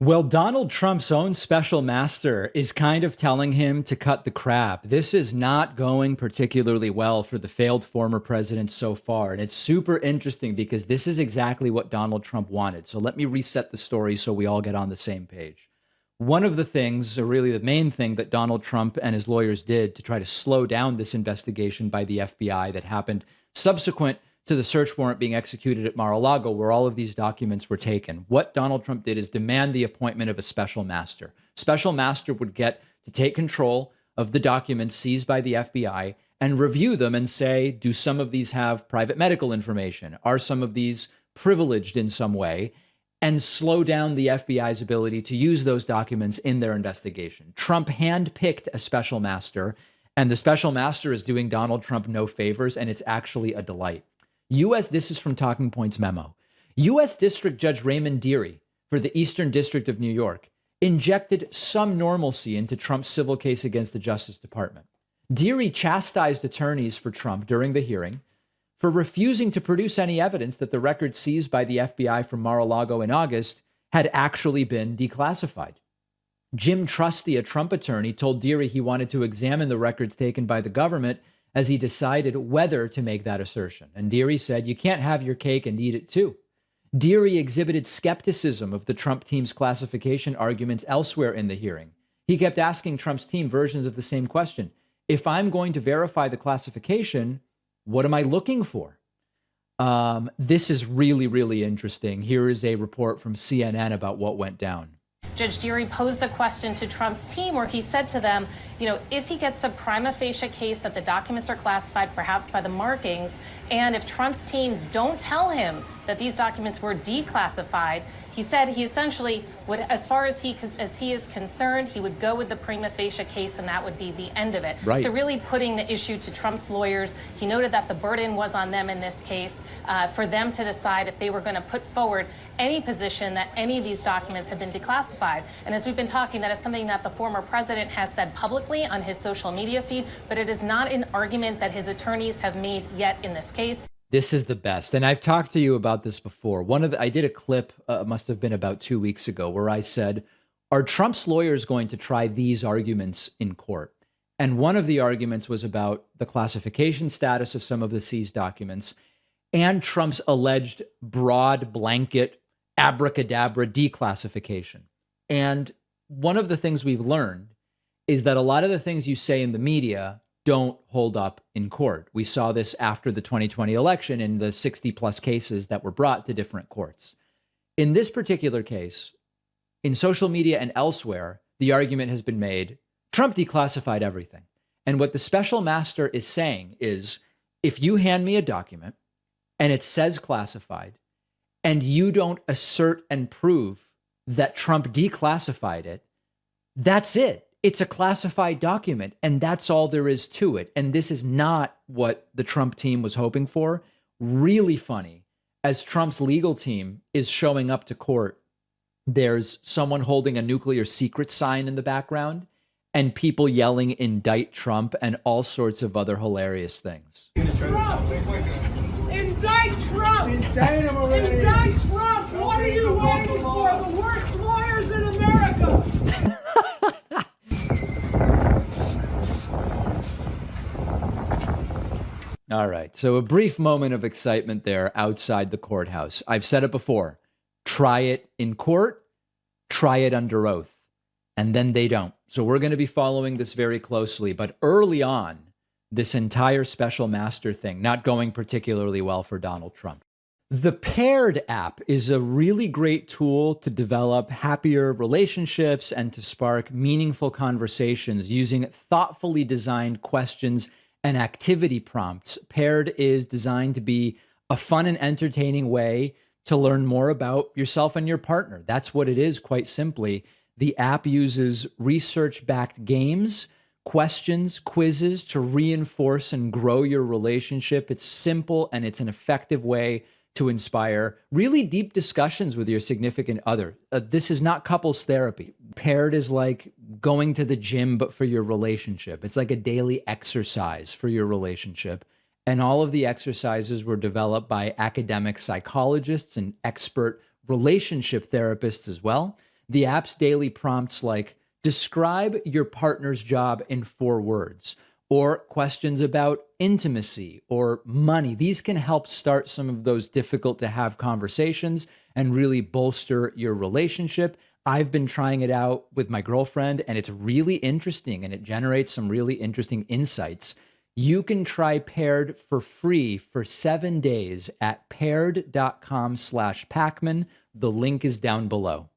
Well, Donald Trump's own special master is kind of telling him to cut the crap. This is not going particularly well for the failed former president so far. And it's super interesting because this is exactly what Donald Trump wanted. So let me reset the story so we all get on the same page. One of the things, or really the main thing that Donald Trump and his lawyers did to try to slow down this investigation by the FBI that happened subsequent to the search warrant being executed at Mar-a-Lago, where all of these documents were taken. What Donald Trump did is demand the appointment of a special master. Special master would get to take control of the documents seized by the FBI and review them and say, do some of these have private medical information? Are some of these privileged in some way? And slow down the FBI's ability to use those documents in their investigation. Trump handpicked a special master, and the special master is doing Donald Trump no favors, and it's actually a delight. This is from Talking Points memo. U.S. District Judge Raymond Dearie for the Eastern District of New York injected some normalcy into Trump's civil case against the Justice Department. Dearie chastised attorneys for Trump during the hearing for refusing to produce any evidence that the records seized by the FBI from Mar-a-Lago in August had actually been declassified. Jim Trusty, a Trump attorney, told Dearie he wanted to examine the records taken by the government as he decided whether to make that assertion. And Dearie said, you can't have your cake and eat it too. Dearie exhibited skepticism of the Trump team's classification arguments elsewhere in the hearing. He kept asking Trump's team versions of the same question. If I'm going to verify the classification, what am I looking for? This is really, really interesting. Here is a report from CNN about what went down. Judge Dearie posed a question to Trump's team where he said to them, if he gets a prima facie case that the documents are classified, perhaps by the markings, and if Trump's teams don't tell him that these documents were declassified, he said he essentially would, as far as he is concerned, he would go with the prima facie case, and that would be the end of it. Right. So really putting the issue to Trump's lawyers. He noted that the burden was on them in this case for them to decide if they were going to put forward any position that any of these documents have been declassified. And as we've been talking, that is something that the former president has said publicly on his social media feed, but it is not an argument that his attorneys have made yet in this case. This is the best. And I've talked to you about this before. I did a clip, must have been about 2 weeks ago, where I said, are Trump's lawyers going to try these arguments in court? And one of the arguments was about the classification status of some of the seized documents and Trump's alleged broad blanket abracadabra declassification. And one of the things we've learned is that a lot of the things you say in the media don't hold up in court. We saw this after the 2020 election in the 60 plus cases that were brought to different courts. In this particular case, in social media and elsewhere, the argument has been made, Trump declassified everything. And what the special master is saying is, if you hand me a document and it says classified, and you don't assert and prove that Trump declassified it, that's it. It's a classified document, and that's all there is to it. And this is not what the Trump team was hoping for. Really funny. As Trump's legal team is showing up to court, there's someone holding a nuclear secret sign in the background and people yelling, indict Trump, and all sorts of other hilarious things. Trump! Indict Trump! Indict him already! Indict Trump! What are you waiting for? The worst lawyers in America! All right. So a brief moment of excitement there outside the courthouse. I've said it before. Try it in court, try it under oath, and then they don't. So we're going to be following this very closely. But early on, this entire special master thing, not going particularly well for Donald Trump. The Paired app is a really great tool to develop happier relationships and to spark meaningful conversations using thoughtfully designed questions and activity prompts. Paired is designed to be a fun and entertaining way to learn more about yourself and your partner. That's what it is, quite simply. The app uses research-backed games, questions, quizzes to reinforce and grow your relationship. It's simple and it's an effective way to inspire really deep discussions with your significant other. This is not couples therapy. Paired is like going to the gym, but for your relationship. It's like a daily exercise for your relationship. And all of the exercises were developed by academic psychologists and expert relationship therapists as well. The app's daily prompts like, describe your partner's job in 4 words, or questions about intimacy or money. These can help start some of those difficult to have conversations and really bolster your relationship. I've been trying it out with my girlfriend, and it's really interesting, and it generates some really interesting insights. You can try Paired for free for 7 days at paired.com/Pacman. The link is down below.